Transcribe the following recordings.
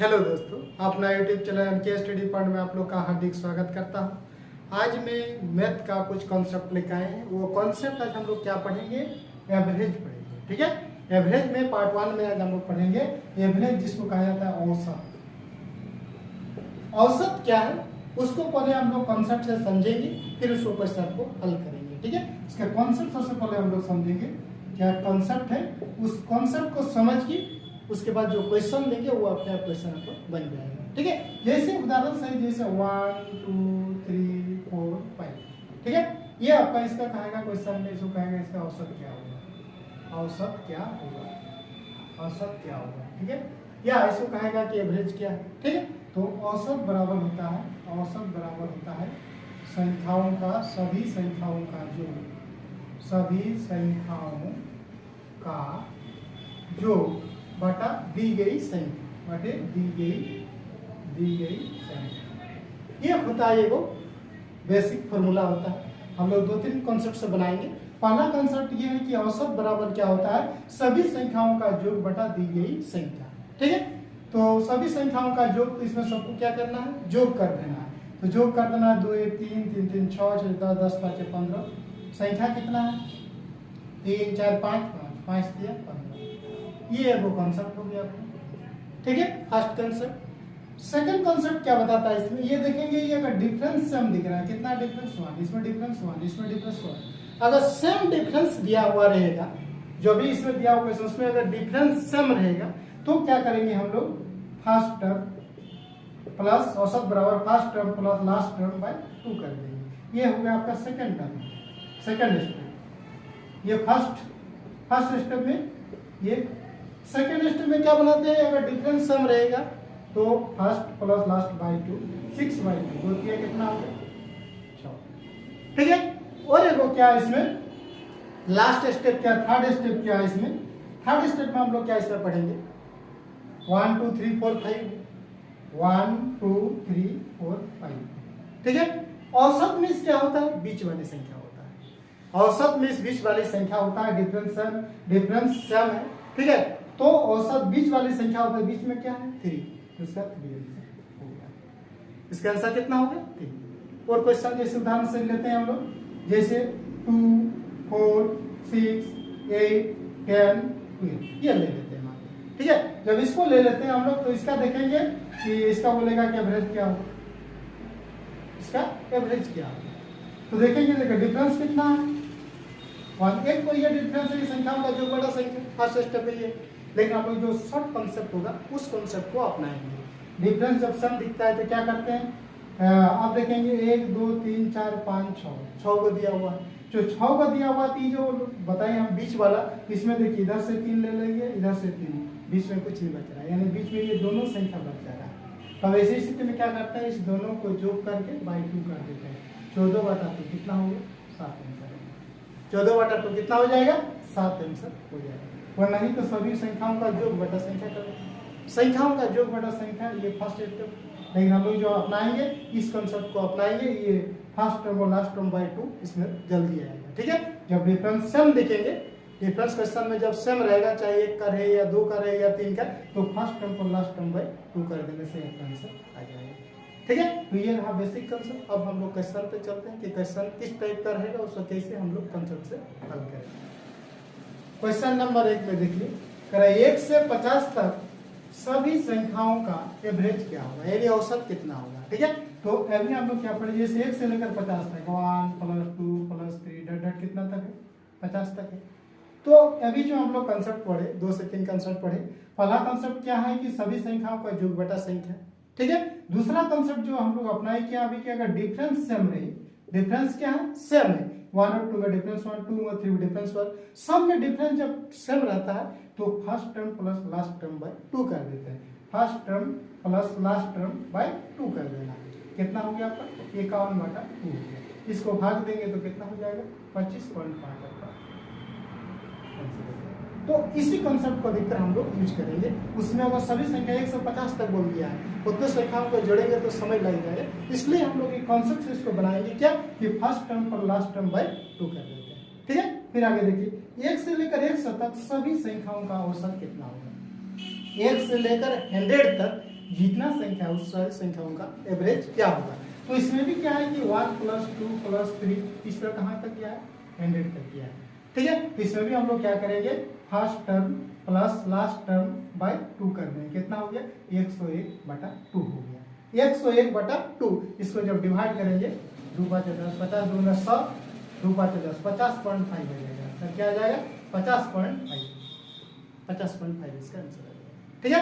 Hello दोस्तों, अपना YouTube channel NK study point में आप लोग का हार्दिक स्वागत करता हूं। आज मैं मैथ का कुछ कॉन्सेप्ट लेकर आए हैं। वो कॉन्सेप्ट आज हम लोग क्या पढ़ेंगे? एवरेज पढ़ेंगे। ठीक है, एवरेज में पार्ट 1 में आज हम लोग पढ़ेंगे एवरेज, जिसको कहा जाता है औसत। औसत क्या है उसको पहले हम लोग कॉन्सेप्ट से समझेंगे, फिर उस क्वेश्चन को हल करेंगे। ठीक है, इसका कॉन्सेप्ट सबसे पहले हम लोग समझेंगे क्या कॉन्सेप्ट है। उस कॉन्सेप्ट को समझ के उसके बाद जो क्वेश्चन देंगे वो अपने आप क्वेश्चन आपको बन जाएगा। ठीक है, जैसे उदाहरण से जैसे 1 2 3 4 5। ठीक है, ये आपका इसका कहेगा क्वेश्चन में, इसको कहेगा इसका औसत क्या होगा, औसत क्या होगा, औसत क्या होगा। ठीक है, या इसको कहेगा कि एवरेज क्या है। ठीक है, तो औसत बराबर होता है, औसत बराबर होता है संख्याओं का, सभी संख्याओं का योग, सभी संख्याओं का योग बटा दी गई संख्या, बटे दी गई संख्या। ये होता है एगो बेसिक फॉर्मूला होता है। हम लोग 2-3 कॉन्सेप्ट से बनाएंगे। पहला कॉन्सेप्ट ये है कि औसत बराबर क्या होता है, सभी संख्याओं का योग बटा दी गई संख्या। ठीक है, तो सभी संख्याओं का योग, तो इसमें सबको क्या करना है, योग कर देना है। तो योग कर देना है 2 1 3 3 3 6 6 10 10 5 15। संख्या कितना है, 3 4 5 5 3 15। ये वो कॉन्सेप्ट हो गया आपका। ठीक है, फर्स्ट कॉन्सेप्ट। सेकंड कॉन्सेप्ट क्या बताता है इसमें, ये देखेंगे ये अगर डिफरेंस सम दिख रहा है, कितना डिफरेंस 1, इसमें डिफरेंस 1, इसमें डिफरेंस 1। अगर सेम डिफरेंस दिया हुआ रहेगा, जो भी इसमें दिया हुआ है उसमें अगर डिफरेंस सेम रहेगा तो क्या करेंगे हम लोग, फर्स्ट टर्म प्लस औसत बराबर first term plus last term by 2 कर देंगे। ये हो गया आपका सेकंड टर्म, सेकंड स्टेप। ये फर्स्ट स्टेप में, ये सेकेंड स्टेप में क्या बनाते हैं, अगर डिफरेंस सम रहेगा तो first plus last by 2, 6 by 2 होती है, कितना हो गया 6। ठीक है, और एक क्या है इसमें लास्ट स्टेप, क्या थर्ड स्टेप क्या है इसमें, थर्ड स्टेप में हम लोग क्या इसमें पढ़ेंगे 1 2 3 4 5, 1 2 3 4 5। ठीक है, औसत में क्या होता है, बीच वाली संख्या होता है। औसत में बीच वाली संख्या होता है, डिफरेंस सम है। ठीक है, तो औसत बीच वाली संख्या होता है, बीच में क्या है 3, इसका 3 हो गया। इसका आंसर कितना हो गया 3। और क्वेश्चन जैसे उदाहरण से लेते हैं हम लोग, जैसे 2 4 6 8 10 12 ये ले लेते हैं। ठीक है, जब इसको ले लेते हैं हम लोग तो इसका देखेंगे कि इसका बोलेगा कि एवरेज क्या होगा, इसका एवरेज क्या होगा। तो देखेंगे, देखो डिफरेंस कितना है 1, एक तो ये डिफरेंस है संख्याओं का जो बड़ा संख्या, फर्स्ट स्टेप है ये। लेकिन आप लोग जो शॉर्ट कॉन्सेप्ट होगा उस कॉन्सेप्ट को अपनाएंगे। डिफरेंस जब सम दिखता है तो क्या करते हैं, आप देखेंगे 1 2 3 4 5 6 को दिया हुआ है। जो 6 को दिया हुआ थी जो बताइए हम बीच वाला, इसमें देखिए इधर से 3 ले लेंगे, इधर से 3, बीच में कुछ नहीं बच रहा है, यानी बीच में ये दोनों संख्या बच जा रहा है। तब ऐसी स्थिति में क्या करते हैं, इस दोनों को जोड़ करके बाई 2 कर देते हैं। 14 बटा 2 कितना होगा 7 आंसर। 14 बटा 2 कितना हो जाएगा 7 आंसर हो जाएगा। और नहीं तो सभी संख्याओं का योग बटा संख्या करें, संख्याओं का योग बटा संख्या, ये फर्स्ट स्टेप। लेकिन हम लोग जो अपनाएंगे इस कॉन्सेप्ट को अपनाएंगे, ये फर्स्ट टर्म और लास्ट टर्म बाय 2 इसमें जल्दी आएगा। ठीक है, जब डिफरेंस सेम देखेंगे, डिफरेंस क्वेश्चन में जब सेम रहेगा, चाहे 1 का रहे या 2 का रहे या 3 का, तो फर्स्ट टर्म और लास्ट टर्म बाय 2 कर देने से एक आंसर आ जाएगा। ठीक है, तो ये रहा बेसिक कंसेप्ट। अब हम लोग क्वेश्चन पे चलते हैं कि क्वेश्चन किस टाइप का रहेगा, उसको कैसे हम लोग कंसेप्ट से हल करेंगे। क्वेश्चन नंबर 1 में देखिए, कह 1 से 50 तक सभी संख्याओं का एवरेज क्या होगा, यानी औसत कितना होगा। ठीक है, तो अभी हम लोग क्या पढ़े, जैसे 1 से लेकर 50 तक 1 + 2 + 3 डट कितना तक है 50 तक है। तो अभी जो हम लोग कंसेप्ट पढ़े, 2 से 3 कंसेप्ट पढ़े। पहला कंसेप्ट क्या है कि सभी संख्याओं का योग बटा संख्या। ठीक है, दूसरा कंसेप्ट जो हम लोग अपनाए किया अभी कि अगर डिफरेंस सेम रहे, डिफरेंस क्या है सेम है, 1 और 2 का डिफरेंस 1, 2 और 3 डिफरेंस 1, सब में डिफरेंस जब सेम रहता है तो first term plus last term by 2 कर देते हैं। First term plus last term by 2 कर देना, कितना हो गया आपका 51 बटा 2 हो गया। इसको भाग देंगे तो कितना हो जाएगा 25.5 आपका। तो इसी कॉन्सेप्ट को अधिकतर हम लोग यूज करेंगे। उसमें अगर सभी संख्या 1 से 50 तक बोल दिया है, उतने संख्याओं को जोड़ेंगे तो समय लग जाएगा, इसलिए हम लोग एक कॉन्सेप्ट से इसको बनाएंगे क्या कि फर्स्ट टर्म पर लास्ट टर्म बाय 2 कर देते हैं। ठीक है, फिर आगे देखिए 1 से लेकर 100 तक सभी संख्याओं का औसत कितना होगा। 1 से लेकर 100 तक जितना संख्या उस सारी संख्याओं का एवरेज क्या होगा। तो इसमें भी क्या है कि 1 + 2 + 3 इस तरह कहाँ तक गया है 100 तक गया है। ठीक है, तो इसमें भी हम लोग क्या करेंगे first term plus last term by 2 कर देंगे। कितना हो गया 101/2 हो गया 101/2। इसको जब डिवाइड करेंगे 2 × 5 = 10, 50 × 2 = 100, 2 × 5 = 10, 50.5 हो जाएगा। सर क्या आ जाएगा 50.5 इसका आंसर आ जाएगा। ठीक है,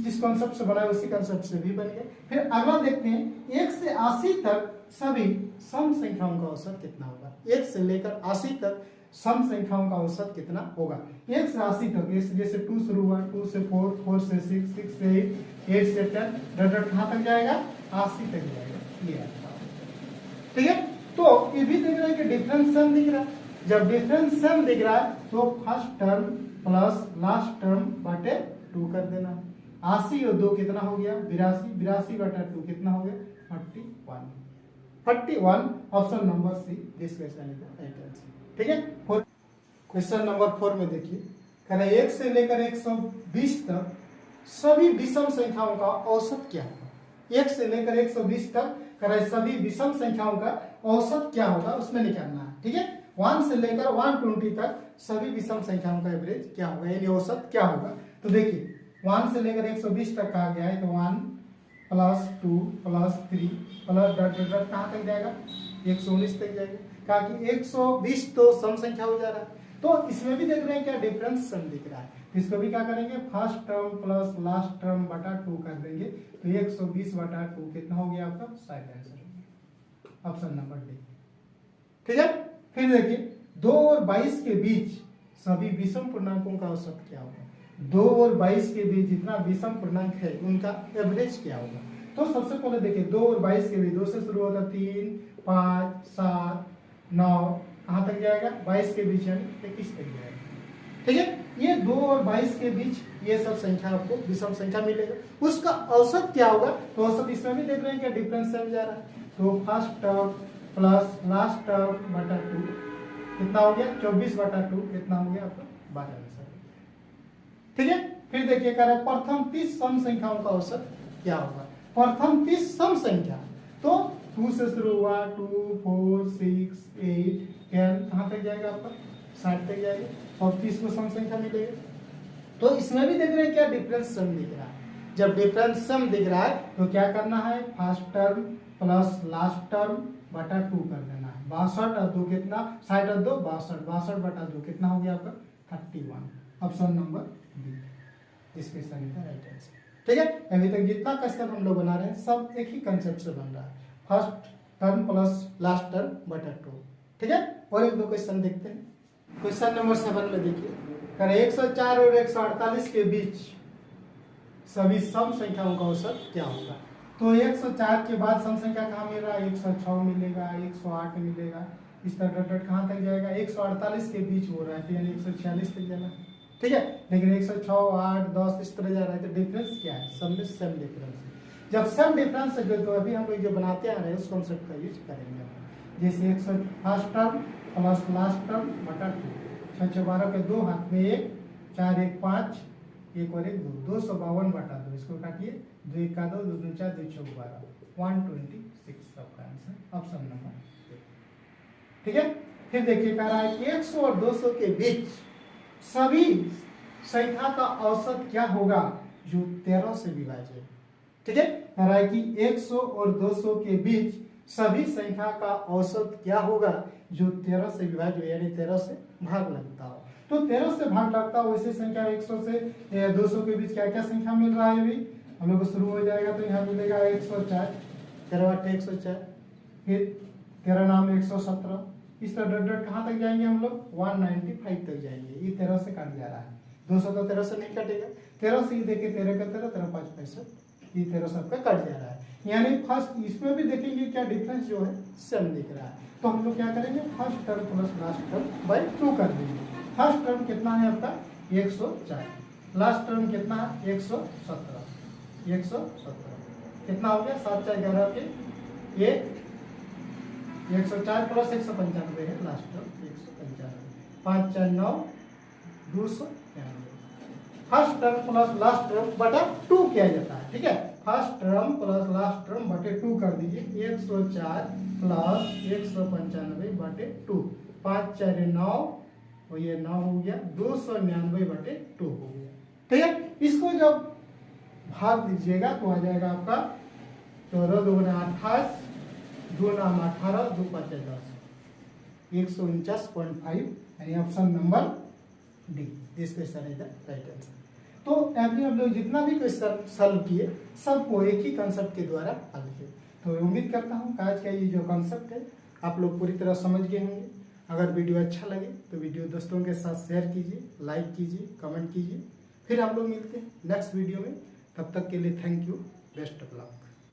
जिस कॉन्सेप्ट से बना है उसी कॉन्सेप्ट से भी बन गया। फिर अगला देखते हैं 1 से 80 तक सभी सम संख्याओं का औसत कितना होगा। 1 से लेकर 80 तक सम संख्याओं का औसत कितना होगा। 1 से 80 तक जैसे 2 शुरू हुआ, 2 से 4, 4 से 6, 6 से 8, 8 से 10, डट कहाँ तक जाएगा 80 तक जाएगा। ये ठीक है, तो ये भी देख रहा है कि डिफरेंस सम दिख रहा है। जब डिफरेंस सम दिख रहा है तो first term plus last term बटे 2 कर देना। 80 और 2 कितना हो गया 82, 82/2 कितना हो गया 41। 41 option number see this question is the right answer. ठीक है, क्वेश्चन नंबर 4 में देखिए कह रहा है 1 से लेकर 120 तक सभी विषम संख्याओं का औसत क्या होगा। 1 से लेकर 120 तक कह रहा है सभी विषम संख्याओं का औसत क्या होगा उसमें निकालना है। ठीक है, 1 से लेकर 120 तक सभी विषम संख्याओं का एवरेज क्या होगा यानी औसत क्या होगा। तो देखिए 1 से लेकर 120 तक कहा गया है तो 1 + 2 + 3 प्लस डट कहाँ तक जाएगा 119 तक जाएगा। कहा कि 120 तो सम संख्या हो जा रहा है। तो इसमें भी देख रहे हैं क्या डिफरेंस सम दिख रहा है। तो इसको भी क्या करेंगे first term plus last term बटा 2 कर देंगे तो 120/2 कितना हो गया आपका side answer option number D. ठीक है, फिर देखिए 2 और 22 के बीच सभी विषम पूर्णांकों का औसत क्या होगा। 2 और 22 के बीच जितना विषम पूर्णांक है उनका एवरेज क्या होगा। तो सबसे पहले देखिए 2 और 22 के बीच 2 से शुरू होता 3, 5, 7, 9 कहाँ तक जाएगा 22 के बीच यानी 21 तक जाएगा। ठीक है, ये 2 और 22 के बीच ये सब संख्या आपको विषम संख्या मिलेगा। उसका औसत क्या होगा तो औसत इसमें भी देख रहे हैं क्या डिफरेंस सम जा रहा है। तो first term plus last term बटा 2 कितना हो गया 24/2 कितना हो गया आपका 12 आंसर। ठीक है, फिर देखिए कह रहा है प्रथम 30 सम संख्याओं का औसत क्या होगा। प्रथम 30 सम संख्या तो 2 से शुरू हुआ 2, 4, 6, 8, 10 कहाँ तक जाएगा आपका 60 तक जाएगा और 30 को सम संख्या मिलेगा। तो इसमें भी देख रहे हैं क्या डिफरेंस सम दिख रहा है। जब डिफरेंस सम दिख रहा है तो क्या करना है first term plus last term बटा 2 कर देना है। 62 और 2 कितना 60 और 2 62, 62/2 कितना हो गया आपका 31 option number B this question is the right answer. ठीक है, अभी तक जितना क्वेश्चन हम लोग बना रहे हैं सब एक ही कंसेप्ट से बन रहा है first term plus last term बटा 2। ठीक है, और एक दो क्वेश्चन देखते हैं। क्वेश्चन नंबर 7 में देखिए कह रहे 104 और 148 के बीच सभी सम संख्याओं का औसत क्या होगा। तो 104 के बाद सम संख्या कहाँ मिल रहा है 106 मिलेगा 108 मिलेगा इस तरह डट कहाँ तक जाएगा 148 के बीच हो रहा है तो यानी 146 तक जाना। ठीक है, लेकिन 106, 8, 10 इस तरह जा रहा है तो डिफरेंस क्या है सम में सम डिफरेंस है। जब सम डिफरेंस है तो अभी हम लोग जो बनाते आ रहे हैं उस कॉन्सेप्ट का यूज करेंगे। जैसे 100 first term plus last term बटा 2 6 12 के 2 हाथ में 1 4 1 5 1 और 1 2 252/2 इसको काटिए 2 1 का 2 2 2 4 2 4 12 126 सबका आंसर ऑप्शन नंबर। ठीक है, फिर देखिए कह रहा है कि 100 और 200 के बीच सभी संख्या का औसत क्या होगा जो 13 से विभाज्य है। ठीक है, कह रहा है कि 100 और 200 के बीच सभी संख्या का औसत क्या होगा जो 13 से विभाज्य हो यानी 13 से भाग लगता हो। तो 13 से भाग लगता हो वैसे संख्या 100 से 200 के बीच क्या क्या संख्या मिल रहा है अभी हम लोग को शुरू हो जाएगा। तो यहाँ मिलेगा 104 13 × 104 फिर 13 नाम 117 इस तरह डट कहाँ तक जाएंगे हम लोग 195 तक जाएंगे। ये 13 से काट जा रहा है 200 तो 13 से नहीं कटेगा 13 से ही देखिए 13 का 13 13 5 65 ये 13 सबका कट जा रहा है यानी फर्स्ट इसमें भी देखेंगे क्या डिफरेंस जो है सेम दिख रहा है। तो हम लोग क्या करेंगे first term plus last term by 2 कर देंगे। फर्स्ट टर्म कितना है आपका 104 लास्ट टर्म कितना है 117 कितना हो गया 7 4 11 के 104 प्लस 195 है last term 195 5 4 9 295 first term plus last term बटा 2 किया जाता है। ठीक है, first term plus last term बटे 2 कर दीजिए। 104 प्लस 195 बटे 2, 5 4 9 और ये 9 हो गया, 299 बटे 2 हो गया। ठीक है, इसको जब भाग दीजिएगा तो आ जाएगा आपका 14 2 28, 2 नाम 18, 2 5 10, 149.5, यानी option number D, this question is the right answer. तो अभी हम लोग जितना भी क्वेश्चन सॉल्व किए सबको एक ही कंसेप्ट के द्वारा हल किए। तो उम्मीद करता हूँ आज का ये जो कंसेप्ट है आप लोग पूरी तरह समझ गए होंगे। अगर वीडियो अच्छा लगे तो वीडियो दोस्तों के साथ शेयर कीजिए, लाइक कीजिए, कमेंट कीजिए। फिर हम लोग मिलते हैं नेक्स्ट वीडियो में। तब तक के लिए thank you, best of luck.